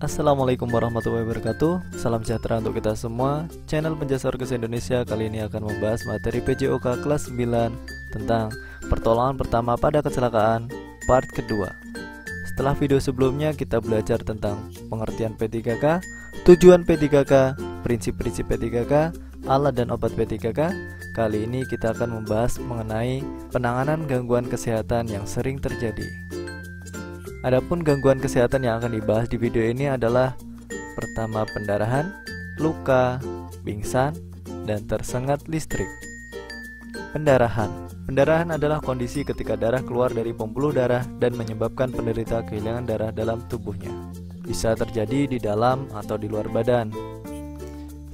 Assalamualaikum warahmatullahi wabarakatuh. Salam sejahtera untuk kita semua. Channel Penjasa Orkes Indonesia kali ini akan membahas materi PJOK kelas 9 tentang pertolongan pertama pada kecelakaan part kedua. Setelah video sebelumnya kita belajar tentang pengertian P3K, tujuan P3K, prinsip-prinsip P3K, alat dan obat P3K. Kali ini kita akan membahas mengenai penanganan gangguan kesehatan yang sering terjadi. Adapun gangguan kesehatan yang akan dibahas di video ini adalah pertama pendarahan, luka, pingsan, dan tersengat listrik. Pendarahan adalah kondisi ketika darah keluar dari pembuluh darah dan menyebabkan penderita kehilangan darah dalam tubuhnya. Bisa terjadi di dalam atau di luar badan.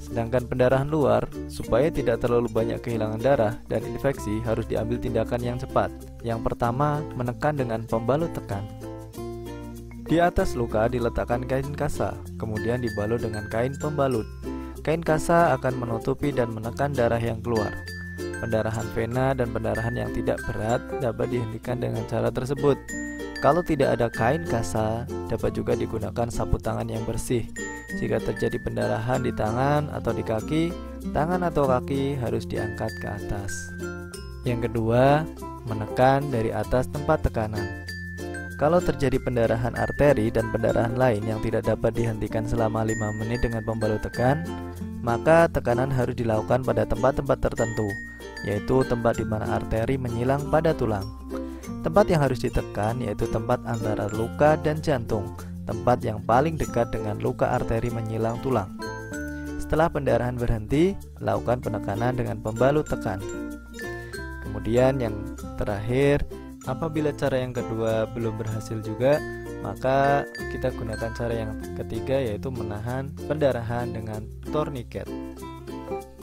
Sedangkan pendarahan luar, supaya tidak terlalu banyak kehilangan darah dan infeksi, harus diambil tindakan yang cepat. Yang pertama, menekan dengan pembalut tekan. Di atas luka diletakkan kain kasa, kemudian dibalut dengan kain pembalut. Kain kasa akan menutupi dan menekan darah yang keluar. Pendarahan vena dan pendarahan yang tidak berat dapat dihentikan dengan cara tersebut. Kalau tidak ada kain kasa, dapat juga digunakan sapu tangan yang bersih. Jika terjadi pendarahan di tangan atau di kaki, tangan atau kaki harus diangkat ke atas. Yang kedua, menekan dari atas tempat tekanan. Kalau terjadi pendarahan arteri dan pendarahan lain yang tidak dapat dihentikan selama 5 menit dengan pembalut tekan, maka tekanan harus dilakukan pada tempat-tempat tertentu, yaitu tempat di mana arteri menyilang pada tulang. Tempat yang harus ditekan yaitu tempat antara luka dan jantung, tempat yang paling dekat dengan luka arteri menyilang tulang. Setelah pendarahan berhenti, lakukan penekanan dengan pembalut tekan. Kemudian yang terakhir, apabila cara yang kedua belum berhasil juga, maka kita gunakan cara yang ketiga, yaitu menahan pendarahan dengan torniket.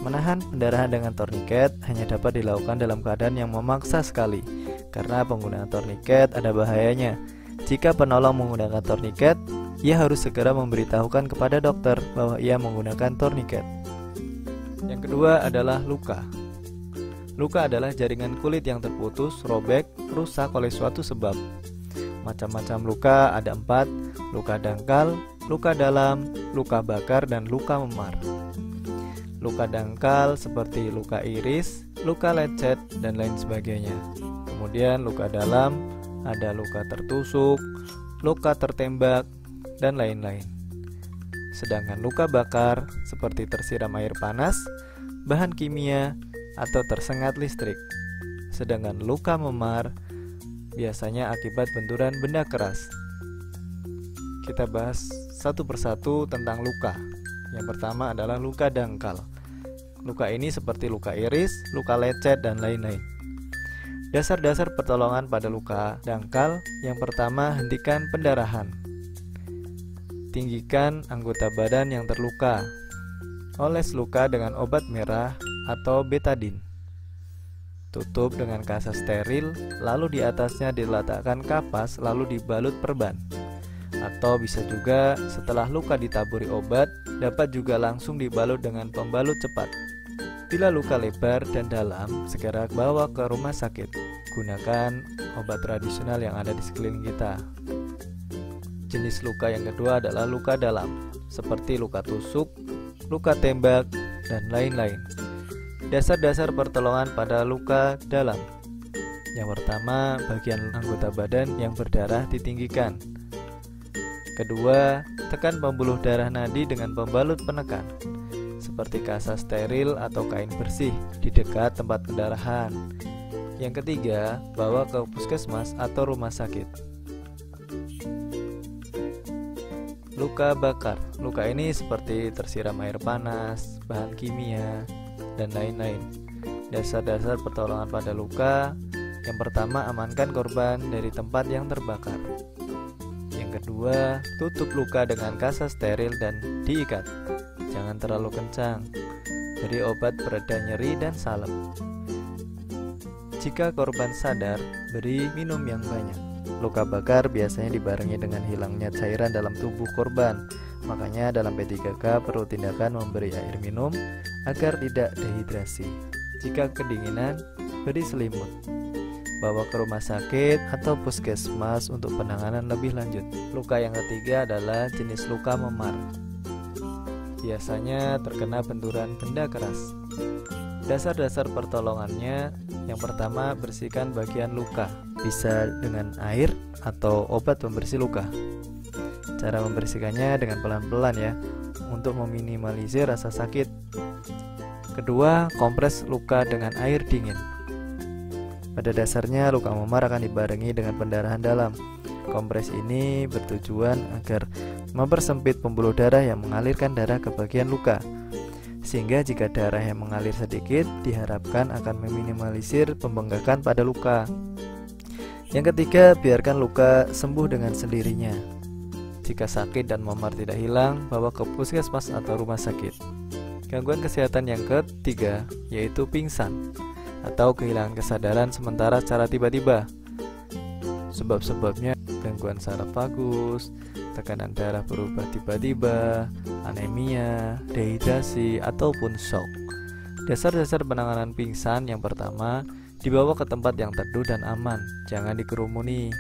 Menahan pendarahan dengan torniket hanya dapat dilakukan dalam keadaan yang memaksa sekali, karena penggunaan torniket ada bahayanya. Jika penolong menggunakan torniket, ia harus segera memberitahukan kepada dokter bahwa ia menggunakan torniket. Yang kedua adalah luka. Luka adalah jaringan kulit yang terputus, robek, rusak oleh suatu sebab. Macam-macam luka ada 4, luka dangkal, luka dalam, luka bakar, dan luka memar. Luka dangkal seperti luka iris, luka lecet, dan lain sebagainya. Kemudian luka dalam ada luka tertusuk, luka tertembak, dan lain-lain. Sedangkan luka bakar seperti tersiram air panas, bahan kimia, atau tersengat listrik. Sedangkan luka memar biasanya akibat benturan benda keras. Kita bahas satu persatu tentang luka. Yang pertama adalah luka dangkal. Luka ini seperti luka iris, luka lecet, dan lain-lain. Dasar-dasar pertolongan pada luka dangkal. Yang pertama, hentikan pendarahan. Tinggikan anggota badan yang terluka. Oles luka dengan obat merah atau betadin. Tutup dengan kasa steril, lalu di atasnya diletakkan kapas, lalu dibalut perban. Atau bisa juga setelah luka ditaburi obat, dapat juga langsung dibalut dengan pembalut cepat. Bila luka lebar dan dalam, segera bawa ke rumah sakit. Gunakan obat tradisional yang ada di sekeliling kita. Jenis luka yang kedua adalah luka dalam, seperti luka tusuk, luka tembak, dan lain-lain. Dasar-dasar pertolongan pada luka dalam. Yang pertama, bagian anggota badan yang berdarah ditinggikan. Kedua, tekan pembuluh darah nadi dengan pembalut penekan, seperti kasa steril atau kain bersih di dekat tempat pendarahan. Yang ketiga, bawa ke puskesmas atau rumah sakit. Luka bakar. Luka ini seperti tersiram air panas, bahan kimia, dan lain-lain. Dasar-dasar pertolongan pada luka. Yang pertama, amankan korban dari tempat yang terbakar. Yang kedua, tutup luka dengan kasa steril dan diikat. Jangan terlalu kencang. Beri obat pereda nyeri dan salep. Jika korban sadar, beri minum yang banyak. Luka bakar biasanya dibarengi dengan hilangnya cairan dalam tubuh korban. Makanya dalam P3K perlu tindakan memberi air minum agar tidak dehidrasi. Jika kedinginan, beri selimut. dibawa ke rumah sakit atau puskesmas untuk penanganan lebih lanjut. Luka yang ketiga adalah jenis luka memar. Biasanya terkena benturan benda keras. Dasar-dasar pertolongannya, yang pertama, bersihkan bagian luka, bisa dengan air atau obat pembersih luka. Cara membersihkannya dengan pelan-pelan ya, untuk meminimalisir rasa sakit. Kedua, kompres luka dengan air dingin. Pada dasarnya luka memar akan dibarengi dengan pendarahan dalam. Kompres ini bertujuan agar mempersempit pembuluh darah yang mengalirkan darah ke bagian luka, sehingga jika darah yang mengalir sedikit diharapkan akan meminimalisir pembengkakan pada luka. Yang ketiga, biarkan luka sembuh dengan sendirinya. Jika sakit dan memar tidak hilang, bawa ke puskesmas atau rumah sakit. Gangguan kesehatan yang ketiga yaitu pingsan atau kehilangan kesadaran sementara secara tiba-tiba. Sebab-sebabnya gangguan saraf vagus, tekanan darah berubah tiba-tiba, anemia, dehidrasi, ataupun shock. Dasar-dasar penanganan pingsan yang pertama, dibawa ke tempat yang teduh dan aman, jangan dikerumuni.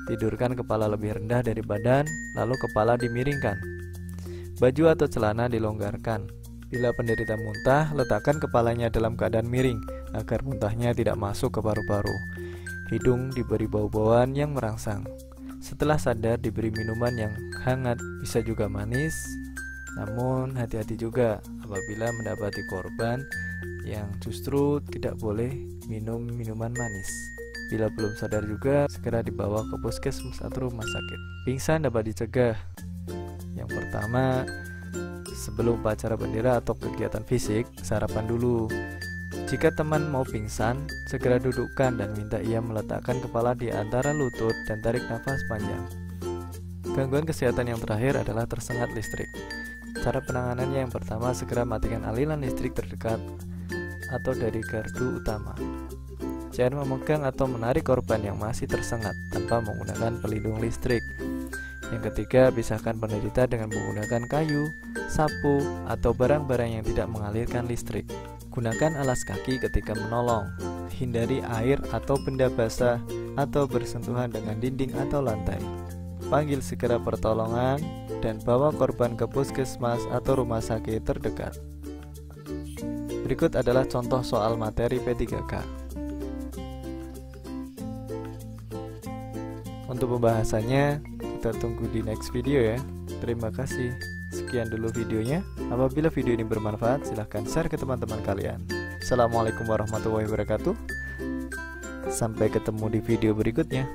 Tidurkan kepala lebih rendah dari badan, lalu kepala dimiringkan. Baju atau celana dilonggarkan. Bila penderita muntah, letakkan kepalanya dalam keadaan miring agar muntahnya tidak masuk ke paru-paru. Hidung diberi bau-bauan yang merangsang. Setelah sadar diberi minuman yang hangat, bisa juga manis. Namun hati-hati juga apabila mendapati korban yang justru tidak boleh minum minuman manis. Bila belum sadar juga, segera dibawa ke puskesmas atau rumah sakit. Pingsan dapat dicegah. Yang pertama, sebelum upacara bendera atau kegiatan fisik, sarapan dulu. Jika teman mau pingsan, segera dudukkan dan minta ia meletakkan kepala di antara lutut dan tarik nafas panjang. Gangguan kesehatan yang terakhir adalah tersengat listrik. Cara penanganannya yang pertama, segera matikan aliran listrik terdekat atau dari gardu utama. Jangan memegang atau menarik korban yang masih tersengat tanpa menggunakan pelindung listrik. Yang ketiga, pisahkan penderita dengan menggunakan kayu, sapu, atau barang-barang yang tidak mengalirkan listrik. Gunakan alas kaki ketika menolong. Hindari air atau benda basah atau bersentuhan dengan dinding atau lantai. Panggil segera pertolongan dan bawa korban ke puskesmas atau rumah sakit terdekat. Berikut adalah contoh soal materi P3K. Untuk pembahasannya, kita tunggu di next video ya. Terima kasih. Sekian dulu videonya. Apabila video ini bermanfaat, silahkan share ke teman-teman kalian. Assalamualaikum warahmatullahi wabarakatuh. Sampai ketemu di video berikutnya.